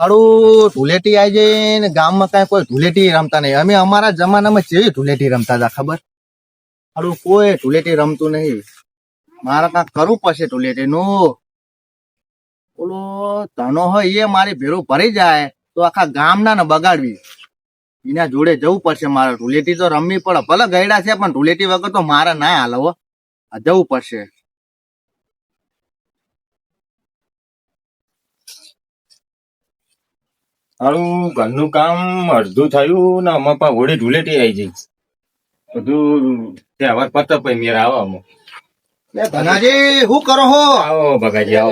હારું ધૂળેટી આવી જાય ને ગામમાં કઈ કોઈ ધૂળેટી રમતા નહીં. અમે અમારા જમાનામાં કેવી ધૂળેટી રમતા હતા ખબર? હારું કોઈ ધૂળેટી રમતું નહીં. મારે કાંઈક કરવું પડશે ધૂળેટી નું. ઓલો ધનો હોય એ મારી ભેરું ભરી જાય તો આખા ગામના ને બગાડવી. એના જોડે જવું પડશે મારે. ધૂળેટી તો રમવી પડે. ભલે ગયડા છે પણ ધૂળેટી વગર તો મારે ના હાલે હો. જવું પડશે. હારું ઘરનું કામ અડધું થયું ને આમાં પણ હોળી ધૂળેટી આવી જઈ. બધું તહેવાર પતે પછી મેર આવો આમાં. ધનાજી શું કરો હો? આવો ભગાજી આવો.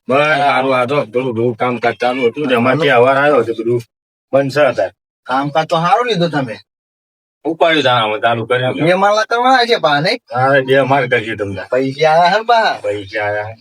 બસ સારું આ તો થોડું કામકાજ ચાલુ હતું ને અમારે તહેવાર આવ્યો છે બધું બનશે હતા. કામકાજ તો સારું લીધું તમે. ઉપાડ્યું ચાલુ કર્યું. બે માળા કરવાના છે બા નહીં? હા જે અમારે કરીએ તમને પૈસા આયા હે બા? પૈસા આવ્યા.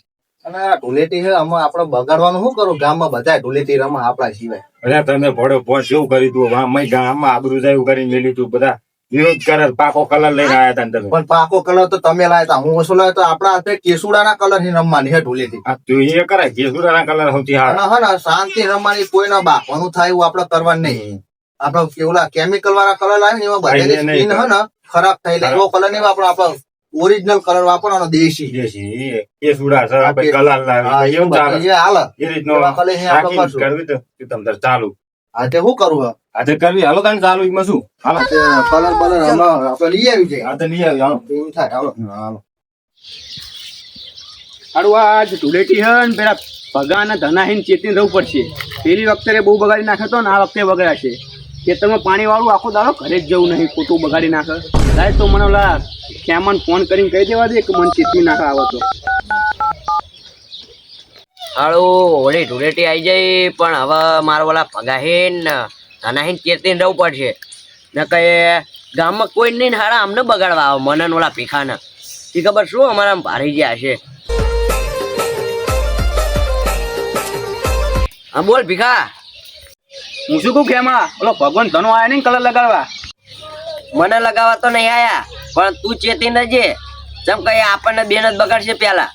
અને આ ધૂળેટી છે આમાં આપડે બગાડવાનું શું કરું? ગામમાં બધા ધૂળેટી રમે આપડા સિવાય. અરે તમે ભોળો પોચ એવું કરી તું ગામમાં આબરૂ જાય એવું કરીને મેલી તું. બધા વિરોધ કરે પાકો કલર લઈને આવ્યા હતા તમે. પણ પાકો કલર તો તમે લાયા તા. હું ઓછો લાવ્યો તો આપડા હાથે કેસુડાના કલર ની રમવાની હે ધૂળેટી. આ તું એ કરાય કેસુડાના કલર સૌથી હારા. અને હે ને શાંતિ રમવાની, કોઈ ના બાપવાનું થાય એવું આપડે કરવાનું નહીં. આપડે કેવડા કેમિકલ વાળા કલર લાવે ને એમાં બધાની સ્કીન હે ને ખરાબ થઈ જાય. એવો કલર નહીં વાપરો. આપડે ઓરિજિનલ કલર વાપરવાનો દેશી. કેસુડા છે આપણે કલર લાવે એવું ચાલે. એ હાલ એ રીતનો કરવી તો તમને ચાલુ. આજે શું કરવું? આજે કરવી હાલો તને ચાલુ એમાં શું હાલો કલર બલર આપડે લઈ આવી છે. આ તો લઈ આવી હાલો એવું થાય. હાલો હાલો. હારું આજ ધૂળેટી હે ને પેલા ભગા ને ધના હે ચેતીને રહેવું પડશે. પેલી વખતે બહુ બગાડી નાખે તો ને આ વખતે બગાડ્યા છે. ખેતરમાં પાણી વાળું આખો દાડો ઘરે જ જવું નહીં, ખોટું બગાડી નાખે. સાહેબ તો મને ઓલા ખેમાન ફોન કરીને કહી દેવા દે કે મને ચેતવી નાખે આવે તો. હારું હોળી ધૂળેટી આવી જાય પણ હવે મારો ઓલા ભગાહીન ધનાહીન ચેતીને રહેવું પડશે. ને કઈ ગામમાં કોઈ નહીં ને હારા અમને બગાડવા આવે મને ને ઓલા ભીખાને. એ ખબર શું અમારા ભારી ગયા છે. હા બોલ ભીખા. હું શું કહું ખેમા, ઓલો ભગવાન ધનો આયા નહીં કલર લગાડવા? મને લગાવવા તો નહીં આયા પણ તું ચેતીને રહેજે. જેમ કઈ આપણને બેન જ બગાડશે પેલા.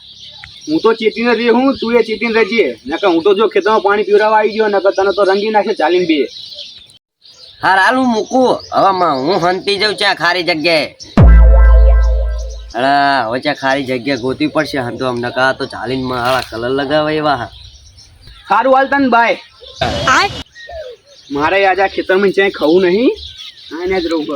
હું તો ચેતીને રહી હું, તું એ ચેતીને રહેજે. નકર હું તો જો ખેતરમાં પાણી પીવડાવવા આવી ગયો નકર તને તો રંગી નાખે ચાલીને બે. હાર હાલ હું મૂકું હવે. હું હંતી જાઉં ત્યાં ખારી જગ્યાએ. અરે હવે ત્યાં ખારી જગ્યા ગોતવી પડશે. હંતો અમને કહા તો ચાલીને હારા કલર લગાવે એવા. સારું હાલ તને બાય. મારે આજે આ ખેતરમાં ક્યાંય ખાવું નહીં, આને જ રહું.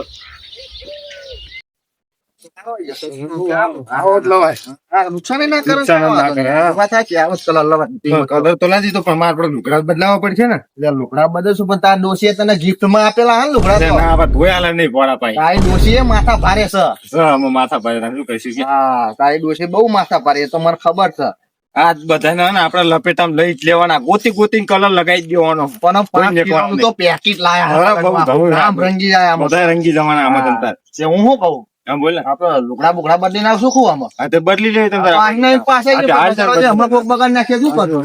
કલર તો લાદી તો પણ મારે લુગડા બદલાવા પડશે ને. લુગડા બદલશું પણ તાર ડોશીએ તને ગિફ્ટ માં આપેલા હા લુગડા. ધોયા નહીં પોળા પાઈ. તારી ડોશીએ માથા ભારે છે. માથા ભાઈ શું કહીશું. હા તારી ડોશી બહુ માથા ભારે, એ તો મને ખબર છે. આ બધા ને આપડે લપેટામાં લઈ જ લેવાના, ગોતી ગોતી કલર લગાવી દેવાનો. પણ 5 કિલોનું તો પેકેટ લાયા. રંગી જાય બધા રંગી જવાના આમાં તમતાર. હું શું કહું? હા બોલ ને. આપડે લુગડા બુગડા બદલી નાખશું શું આમાં? હા તો બદલી લે તમે. પાસે હમણાં કોક બગાડ નાખીએ શું કરવું?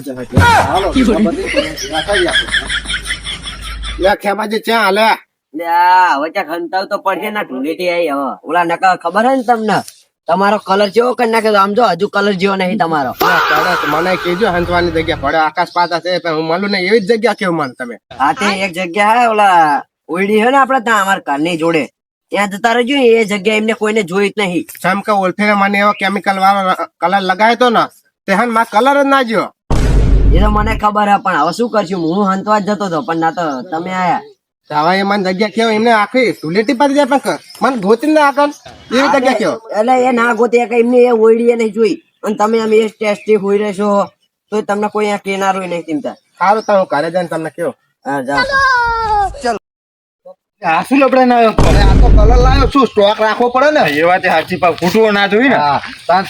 ખેમાજી ક્યાં હાલ્યા? હવે ત્યાં ખંતાવ તો પડશે ને. ધૂળેટી આવી હવે. ઓલા નકા ખબર હે ને તમને તમારો કલર જેવો કરી નાખે. આમ જો હજુ કલર જેવો નહીં તમારો. મને કેજો હંતવાની જગ્યા પડે. આકાશ પાતા છે પણ હું મળું ને એવી જ જગ્યા કેવું મને તમે. હા તે એક જગ્યા હે ઓલા ઓયડી હે ને આપડે ત્યાં અમારા ઘરની જોડે, ત્યાં જતા રહેજો. એ જગ્યા એમને કોઈને જોઈ જ નહીં. જેમ કે ઓળખીને મને એવો કેમિકલ વાળો કલર લગાવ્યો તો ને તે હન માં કલર જ ના જ્યો. એ તો મને ખબર હે પણ હવે શું કરશું. હું હંતવા જ જતો હતો પણ ના તો તમે આયા. હવે એ મને જગ્યા કેવો એમને આખી ધૂળેટી પર જાય પણ મને ગોતી ના આકન એવી જગ્યા કેવો. એટલે એ ના ગોતે એમને એ ઓયડી નહીં જોઈ અને તમે આમ એ ટેસ્ટી હોઈ રહેશો તો તમને કોઈ અહીંયા કેનારો નહીં ચિંતા. સારું તો હું ઘરે જઈને તમને કેવો. હા જાઓ. આ શું લપડે ના આ તો કલર લાવ્યો શું સ્ટોક રાખવો પડે ને. એ વાત સાચી પાક ફૂટવો ના જોઈ ને.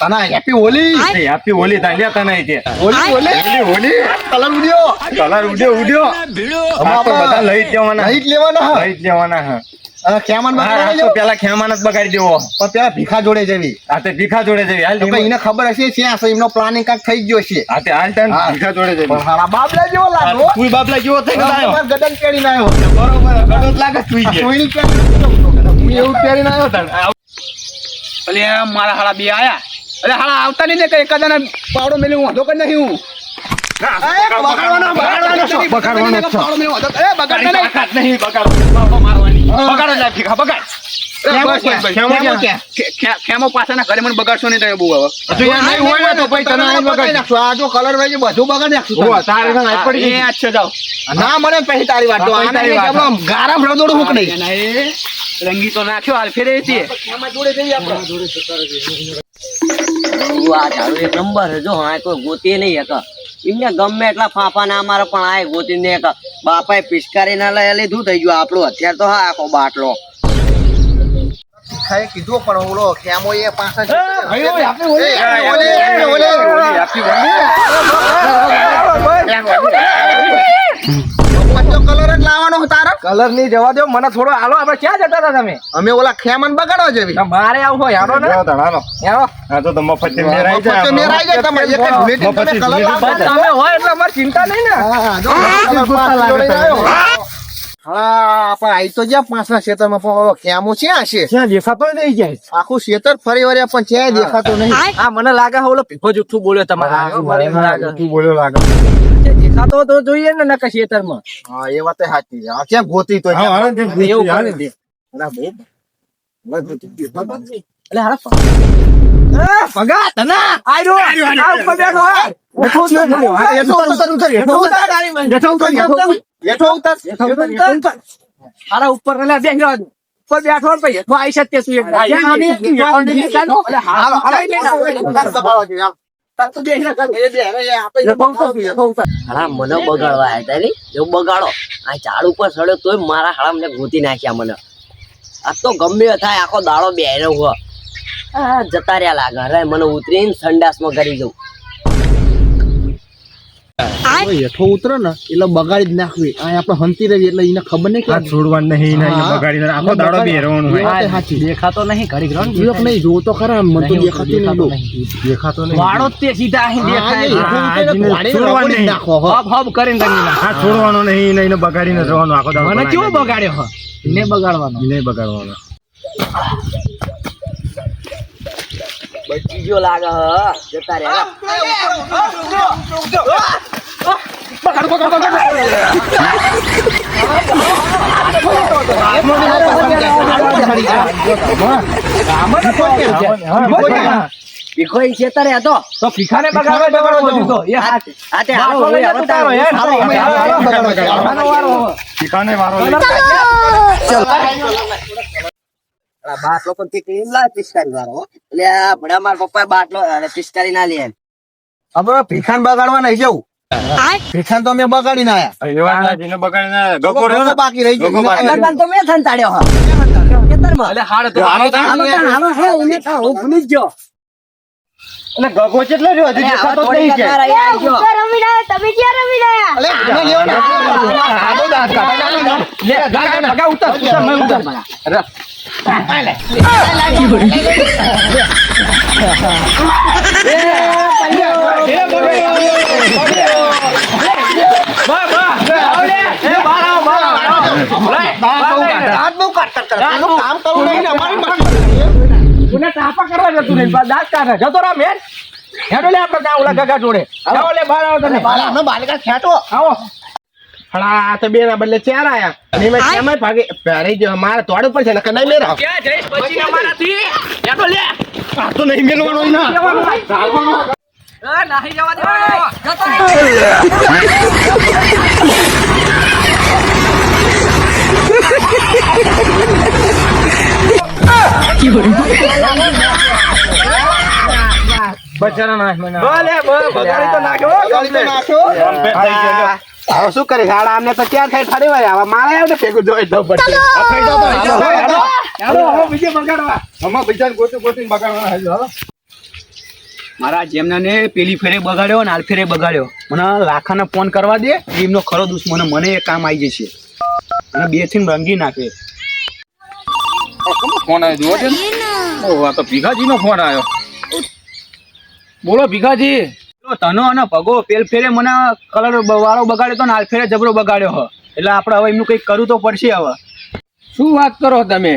તને હેપી હોલી. હેપી હોલી તાર લ્યા તને તે હોલી હોલી હોલી કલર ઉડ્યો. કલર ઉડ્યો આ તો બધા લઈ જ જવાના. લઈ જ લેવાના. લઈ જ લેવાના. હા ખેમાન પેલા ખેમાન જ બગાડી દેવો પણ પેલા ભીખા જોડે જવી. આ તે ભીખા જોડે જવી. હાલ એને ખબર હશે ત્યાં એમનો પ્લાનિંગ કાંઈક થઈ ગયો છે. આ તે હાલ તને ભીખા જોડે જવી. પણ હારા બાબલા જેવો લાગ્યો. તું બાબલા જેવો થઈ ગયો. ગડન પહેરીને આવ્યો. બરોબર ગડો જ લાગે તું જે કોઈની પહેરી એવું પહેરીને આવ્યો તને. એટલે મારા હાડા બે આયા. એટલે હાડા આવતા નહીં ને કઈ એકાદાને પાવડો મેલી હું વાંધો કરી નાખી હું. બગાડવાનો છો. બગાડવાનો છો. બગાડતા નહીં. તાકાત નહીં બગાડો મારવાની. બગાડો લે ભીખા બગાડ. ખેમો પાછાના ઘરે મને બગાડશો નહીં તમે બહુ હવે. હજુ યાર નહીં હોય ને તો પછી તને અહીં બગાડ નાખશું. આ જો કલર વાળી બધું બગાડી નાખશું. ઓ, તારે તો નાખ પડી એ ગઈ. અચ્છા જાઓ. ના મળે ને પછી તારી વાત તો હા, પછી આને તારી વાત. આમ ગારામ રદોડું મૂક નહીં. એના એ રંગી તો નાખ્યો હાલ ફેરે છે. આ ઝાડુ એક નંબર જો હા કોઈ ગોતી નહીં એક એમને ગમે એટલા ફાંફા ના મારે પણ આ ગોતી ને એક બાપાએ પિચકારી ના લઈ લીધું થઈ ગયું આપણું અત્યારે તો હા આખો બાટલો ખાય કીધું પણ ઓલો ખેમો એ પાછા ભાઈ, ઓય, આપણે ઓલે. કલર જ લાવવાનો તારો કલર ની જવા દો મને થોડો હાલો આપણે ક્યાં જતા હતા તમે અમે ઓલા ખેમન બગાડવા જેવી મારે આવું હોય હાલો ને જાઓ તાણ, હાલો. હાલો. આ તો મફત થી મેરાઈ જાય મફત મેરાઈ જાય તમારે એક જ ભૂલેથી તમે મફત કલર લાવતા ભૂલેથી તમે હોય એટલે અમારે ચિંતા નહીં ને હા, જો કલર પાછો જોડીને આવ્યો. હા પણ આઈ તો જ્યાં પાંચના ક્ષેત્રમાં પણ ઓલો ખેમો ક્યાં હશે ક્યાં દેખાતો નહીં જાય આખું ક્ષેત્ર ફરી વળ્યા પણ ક્યાંય દેખાતો નહીં આ મને લાગે ઓલો પીફો જુઠ્ઠું બોલ્યો તમારે મને એમ લાગે. તું બોલ્યો લાગે. દેખાતો તો જોઈએ ને નકા ખેતરમાં હા એ વાત સાચી છે. આ ક્યાં ગોતી તો હા, હાલો, જે ગોતી, એવું હાલો. કરે. અલા, બહુ. એટલે હાલો પગા તના આયરો આ ઉપર બેઠો હા બેઠો ઉતર હારા ઉપર એટલે બેસી રહ્યો ઉપર બેઠો ને પછી હેઠો આવી શકે તું એક હાડા મને બગાડવા આવ્યા તા એવું બગાડો આ ઝાડ ઉપર સડ્યો તોય મારા હાડા મને ગોતી નાખ્યા મને આ તો ગમે થાય આખો દાડો બેહ્યો હોય આ જતા રહ્યા લાગે અરે મને ઉતરીને સંડાસમાં કરી જવું હેઠો ઉતરો ને એટલે બગાડી જ નાખવી આ આપણે હંતી રહી એટલે એને ખબર નહીં આ છોડવાનું નહીં ને એને બગાડીને આખો દાડો બેરવાનું હોય. દેખાતો નહીં ઘડી ગ્રાઉન્ડ નહીં જોવો તો ખરા મને તો દેખાતી નહીં દેખાતો નહીં. વાળો જ તે સીધા અહીં દેખાય છોડવાનું નહીં. નાખો હબ હબ કરીને રંગી નાખે. આ છોડવાનું નહીં ને એને બગાડીને જવાનું આખો દાડો. મને કેવો બગાડ્યો હ ને બગાડવાનો નહીં બગાડવાનો. બચી ગયો લાગે હ જતા રહ્યા ભીખો ઈ ખેતર હતો તો ભીખાને બગાડવા જવાનો દીધો એ હાથ આ તે હાલો હવે હવે તારો ઠીકાને વારો લઈ. બાટલો પણ તે ક્લીન લાવ પિસ્કારી વાળો એટલે આ ભડા મારા પપ્પા બાટલો પિસ્કારી ના લે હવે ભીખાન બગાડવા નહીં જવું ભીખાન તો અમે બગાડી ના આયા એ વાત નથી, એને બગાડીને ગગો રહ્યો ને. બાકી રહી ગગો બાકી. ગયો લગન તો મેં સંતાડ્યો હ ખેતરમાં એટલે હાડ તો હાલો તાણ. હું ભૂલી જ ગયો એટલે ગગો કેટલો રહ્યો? હજી દેખાતો જ નહીં છે. રમી રહ્યા તમે ક્યાં રમી રહ્યા અલે મને લેવા આડો દાંત કાઢે. લે ગાય ભગા ઉતર ઉતર મેં ઉતર હાથ બહુ કાઢતા કરતા. આનું કામ કરવું નહીં ને અમારી મરજી. તું તાપા કરવા જતું નહીં દાંત કાઢે જતો રામ હેડ હેડો લે આપણે ત્યાં ઓલા ગગા જોડે આવો લે બહાર આવો તને બાલા અમે બાલિકા ખેંચો આવો હળા તો બે ના બદલે ચાર આયા અને મેં કેમ ભાગે પહેરી ગયો મારે તોડ ઉપર છે ને કનાઈ મેરા ક્યાં જઈશ પછી અમારાથી હેડો લે આ તો નહીં મેલવાનો ના. નાહી જવા દેવાનો જતો બચારા નાશ મને ભલે બગાડી તો નાખ્યો બગાડી તો નાખ્યો. કમ્પ્લીટ થઈ ગયો. હવે શું કરી શાળા અમને તો ક્યાં થાય ફરી વાર હવે મારે આવ ને ભેગું જોઈ દઉં પડશે હેડો હવે બીજે બગાડવા આમાં બીજાને ગોતીને બગાડવાના હજુ, હાલો. મારા જેમના ને પેલી ફેરે બગાડ્યો ને હાલ ફેરે બગાડ્યો મને લાખાને ફોન કરવા દે એમનો ખરો દુશ્મન મને એ કામ આવી જશે અને બે થી રંગી નાખે ફોન આવ્યો જુઓ છે ને? ઓહ, આ તો ભીખાજીનો ફોન આવ્યો. બોલો ભીખાજી તનો અને ભગો પેલ ફેરે મને કલર વાળો બગાડ્યો તો ને હાલ ફેરે જબરો બગાડ્યો હ એટલે આપણે હવે એમનું કંઈક કરવું તો પડશે હવે શું વાત કરો તમે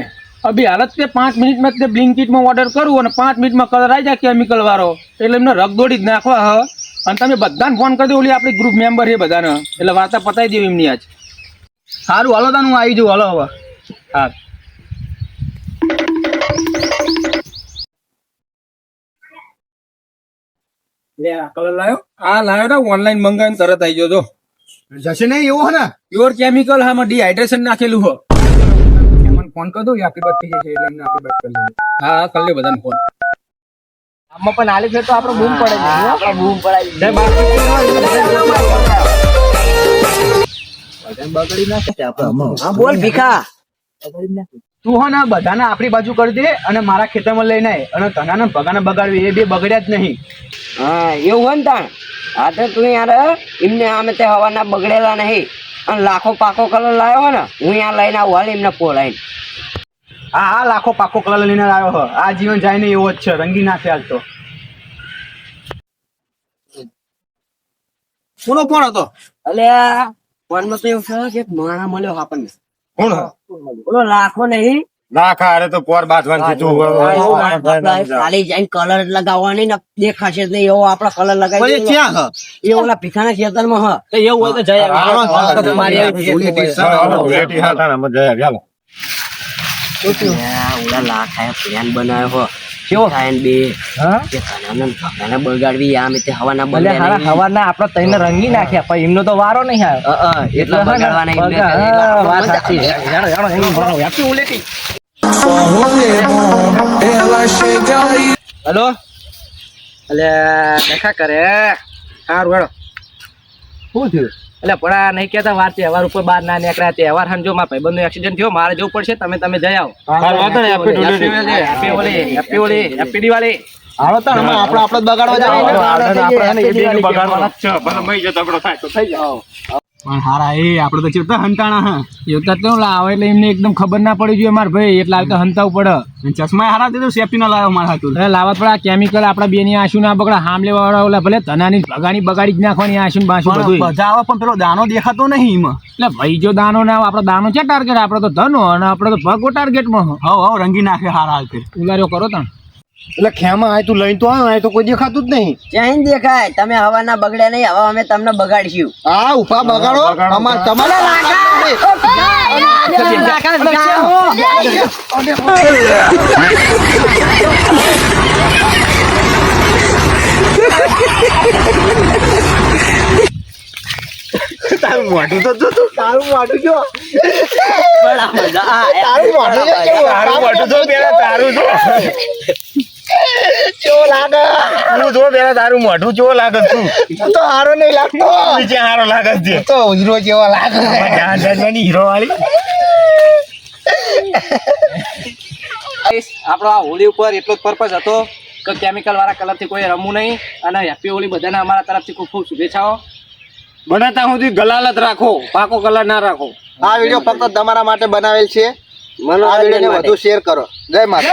અભી હાલત તે 5 મિનિટમાં તે બ્લિંકિટમાં ઓર્ડર કરું અને 5 મિનિટમાં કલર આવી જાય કેમિકલ વાળો એટલે એમને રગદોડી જ નાખવા હ અને તમે બધાને ફોન કરી દો, ઓલી આપણી ગ્રુપ મેમ્બર છે બધાને, એટલે વાર્તા પતાવી દેવી એમની આજ. સારું હાલો તાન હું આવી જઉં. હાલો હવે. હા. કલર લાયો? હા લાયો ને, ઓનલાઈન મંગાવીને તરત આવી ગયો. જો જશે નહીં એવું હે ને? પ્યોર કેમિકલ, હા ડિહાઇડ્રેશન નાખેલું હો. ફોન કરી દો, આપણી બાત થઈ જશે એટલે એમને આપણી બાત કરી લેજો. હા કરી લે બધાને ફોન. આમાં પણ આલે છે તો આપણે બૂમ પડે છે. આપણે બૂમ પડાવી બગડી નાખે છે આપણે. હા બોલ ભીખા. તું હો ને બધાને આપણી બાજુ કરી દે અને મારા ખેતરમાં લઈને આય અને તનાને ભગાને બગાડવી, એ બે બગડ્યા જ નહીં. હા એવું હોય ને તાણ. હા તો તું યાર એમને આમે તે હવાના બગડેલા નહીં અને લાખો પાકો કલર લાવ્યો હોય ને, હું યાર લઈને આવું હાલ એમને પોલાઈને. હા લાખો પાકો કલર લઈને આવ્યો હો. આ જીવન જાય ને એવો જ છે, રંગી નાખે હાલ તો. કોનો ફોન હતો? એટલે ફોનમાં તો એવું છે કે એક માણા મળ્યો આપણને. કોણ બોલો લાખો નહીં, નાખા અરે તો પોર બાંધવાની તું ખાલી જઈને કલર લગાવવાની ને દેખાશે જ નહીં એવો આપડે કલર પછી લગાવી ક્યાં હ? એ ઓલા ભીખાના ખેતરમાં હ. એવું હોય તો જય ઓલા લાખ આયા પ્લાન બનાવ્યો હો. કેવો થાય બે કે તને ભગાને બગાડવી આમ તે હવાના બગડે હવાના આપણે તઈને રંગી નાખ્યા પણ એમનો તો વારો નહીં આવ્યો. એટલે બગાડવાના એમને વાત સાચી. હેલો એટલે દેખા કરે સારું હેડો. શું થયું? એટલે પડા નહીં કેતા વાર તહેવાર ઉપર બહાર ના નીકળ્યા. તહેવાર હંજો માં ભાઈબંધ નો એક્સિડન્ટ થયો, મારે જવું પડશે. તમે જઈ આવો. હેપી દિવાળી. હાલો તો આપણે જ બગાડવા પણ હારા એ આપણે તો ચેતા હંતાણા હા એવું તો લાવે એટલે એમને એકદમ ખબર ના પડી જોઈએ મારે ભાઈ, એટલે આવી તો હંતાવું પડે. ચશ્મા હારા દીધું, સેફટી ના લાવ્યો મારા હાથું. એટલે લાવવા પડે. કેમિકલ આપડા બેની આંસુ ના બગડા, હામ લેવા વાળા ઓલા ભલે ધનાની ભગાની બગાડી જ નાખવાની આંસુ બાંસુ બધું. બધા આવે પણ પેલો દાનો દેખાતો નહીં એમાં. એટલે ભાઈ જો દાનો ના આવે, આપડો દાનો છે ટાર્ગેટ, આપડે તો ધનો અને આપડે તો ભગો ટાર્ગેટમાં. હવ રંગી નાખે હારા હાલ. ઉલાર્યો કરો તા. એટલે ખેમાં આય તું લઈને તો આવ્યો, આય તો કોઈ દેખાતું જ નહીં. ક્યાંય દેખાય. તમે હવાના બગડે નહીં, હવે અમે તમને બગાડશું. હા ઉભા બગાડો. તમારે તારું મોઢું તો જો તું, તારું મોઢું જો, બડા મજા આયા. તારું મોઢું જો કેવું? તારું મોઢું જો પેલા, તારું જો કેવો લાગે? તું જો પેલા તારું મોઢું કેવો લાગે? તું તો હારો નહીં લાગતો. નીચે હારો લાગે છે તો હીરો જેવો લાગે. હીરો વાળી. આપણો આ હોળી ઉપર એટલો જ પર્પઝ હતો કે કેમિકલ વાળા કલર થી કોઈ રમવું નહીં. અને હેપી હોળી બધાને અમારા તરફથી ખૂબ ખૂબ શુભેચ્છાઓ. બનાતા સુધી ગલાલત રાખો, પાકો કલર ના રાખો. આ વિડીયો ફક્ત તમારા માટે બનાવેલ છે. આ મનોરંજન વિડીયોને માટે. વધુ શેર કરો. જય માતા.